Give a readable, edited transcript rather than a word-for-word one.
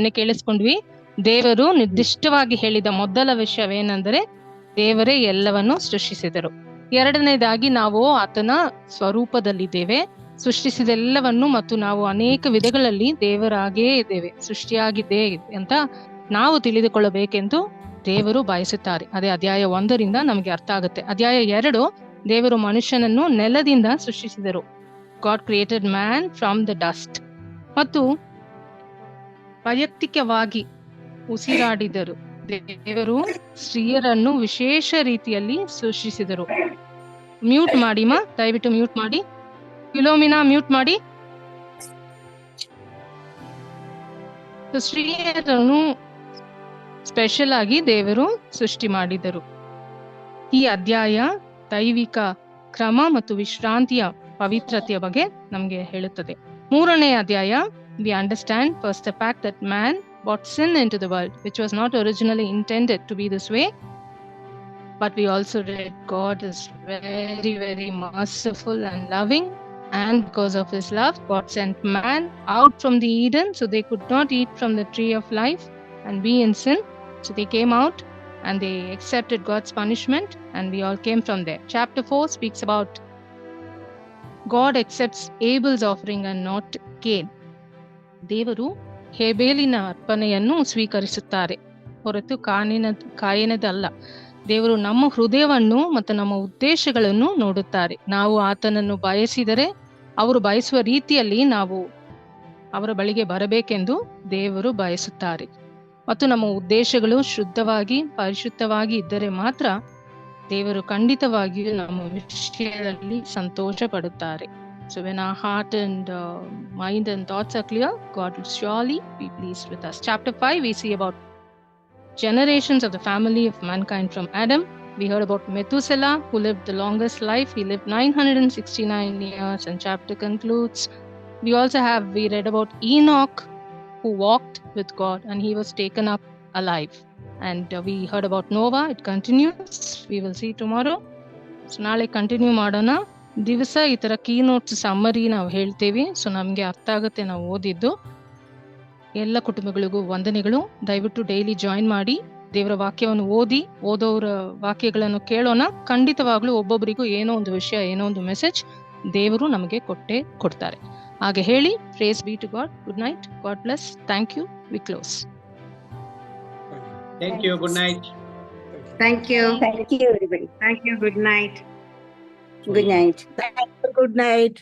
ನಿನ್ನೆ ಕೇಳಿಸ್ಕೊಂಡ್ವಿ. ದೇವರು ನಿರ್ದಿಷ್ಟವಾಗಿ ಹೇಳಿದ ಮೊದಲ ವಿಷಯವೇನೆಂದರೆ ದೇವರೇ ಎಲ್ಲವನ್ನು ಸೃಷ್ಟಿಸಿದರು. ಎರಡನೇದಾಗಿ ನಾವು ಆತನ ಸ್ವರೂಪದಲ್ಲಿದ್ದೇವೆ, ಸೃಷ್ಟಿಸಿದೆಲ್ಲವನ್ನು, ಮತ್ತು ನಾವು ಅನೇಕ ವಿಧಗಳಲ್ಲಿ ದೇವರಾಗೇ ಇದ್ದೇವೆ, ಸೃಷ್ಟಿಯಾಗಿದ್ದೇ ಅಂತ ನಾವು ತಿಳಿದುಕೊಳ್ಳಬೇಕೆಂದು ದೇವರು ಬಯಸುತ್ತಾರೆ. ಅದೇ ಅಧ್ಯಾಯ 1 ನಮಗೆ ಅರ್ಥ ಆಗುತ್ತೆ. ಅಧ್ಯಾಯ 2, ದೇವರು ಮನುಷ್ಯನನ್ನು ನೆಲದಿಂದ ಸೃಷ್ಟಿಸಿದರು. God created man from the dust. ಮತ್ತು ವೈಯಕ್ತಿಕವಾಗಿ ಉಸಿರಾಡಿದರು. ದೇವರು ಸ್ತ್ರೀಯರನ್ನು ವಿಶೇಷ ರೀತಿಯಲ್ಲಿ ಸೃಷ್ಟಿಸಿದರು. ಮ್ಯೂಟ್ ಮಾಡಿ ದಯವಿಟ್ಟು ಮ್ಯೂಟ್ ಮಾಡಿ. ಫಿಲೋಮಿನಾ ಮ್ಯೂಟ್ ಮಾಡಿ. ಸ್ತ್ರೀಯರನ್ನು ಸ್ಪೆಷಲ್ ಆಗಿ ದೇವರು ಸೃಷ್ಟಿ ಮಾಡಿದರು. ಈ ಅಧ್ಯಾಯ ದೈವಿಕ ಕ್ರಮ ಮತ್ತು ವಿಶ್ರಾಂತಿಯ ಪವಿತ್ರತೆಯ ಬಗ್ಗೆ ನಮಗೆ ಹೇಳುತ್ತದೆ. 3ನೇ ಅಧ್ಯಾಯ, we understand first the fact that man brought sin into the world, which was not originally intended to be this way. But we also read God is very, very merciful and loving, and because of his love, God sent man out from the Eden so they could not eat from the tree of life and be in sin. So they came out and they accepted God's punishment, and we all came from there. Chapter 4 speaks about God accepts Abel's offering and not Cain. ದೇವರು ಹೇಬೇಲಿನ ಅರ್ಪಣೆಯನ್ನು ಸ್ವೀಕರಿಸುತ್ತಾರೆ ಹೊರತು ಕಾಯಿನದಲ್ಲ. ದೇವರು ನಮ್ಮ ಹೃದಯವನ್ನು ಮತ್ತು ನಮ್ಮ ಉದ್ದೇಶಗಳನ್ನು ನೋಡುತ್ತಾರೆ. ನಾವು ಆತನನ್ನು ಬಯಸಿದರೆ ಅವರು ಬಯಸುವ ರೀತಿಯಲ್ಲಿ ನಾವು ಅವರ ಬಳಿಗೆ ಬರಬೇಕೆಂದು ದೇವರು ಬಯಸುತ್ತಾರೆ. ಮತ್ತು ನಮ್ಮ ಉದ್ದೇಶಗಳು ಶುದ್ಧವಾಗಿ ಪರಿಶುದ್ಧವಾಗಿ ಇದ್ದರೆ ಮಾತ್ರ ದೇವರು ಖಂಡಿತವಾಗಿಯೂ ನಮ್ಮ ವಿಷಯದಲ್ಲಿ ಸಂತೋಷ ಪಡುತ್ತಾರೆ. So when our heart and mind and thoughts are clear, God will surely be pleased with us. Chapter 5, we see about generations of the family of mankind from Adam. We heard about Methuselah, who lived the longest life. He lived 969 years, and chapter concludes. We read about Enoch, who walked with God, and he was taken up alive. And we heard about Noah. It continues. We will see tomorrow. So ನಾಳೆ continue ಮಾಡೋಣ. ದಿವಸ ಈ ತರ key notes summary ನಾವು ಹೇಳ್ತೇವೆ. So ನಮ್ಗೆ ಅರ್ಥ ಆಗುತ್ತೆ ನಾವು ಓದಿದ್ದು. ಎಲ್ಲ ಕುಟುಂಬಗಳಿಗೂ ವಂದನೆಗಳು. ದಯವಿಟ್ಟು ಡೈಲಿ ಜಾಯಿನ್ ಮಾಡಿ ದೇವರ ವಾಕ್ಯವನ್ನು ಓದೋರ ವಾಕ್ಯಗಳನ್ನು ಕೇಳೋಣ. ಖಂಡಿತವಾಗ್ಲೂ ಒಬ್ಬೊಬ್ಬರಿಗೂ ಏನೋ ಒಂದು ವಿಷಯ, ಏನೋ ಒಂದು ಮೆಸೇಜ್ ದೇವರು ನಮಗೆ ಕೊಡ್ತಾರೆ. ಹಾಗೆ ಹೇಳಿ, praise be to God. Good night. God bless. Thank you. We close. Thank you. Good night. Thank you. Thank you, everybody. Thank you. Good night. Good night. Good night.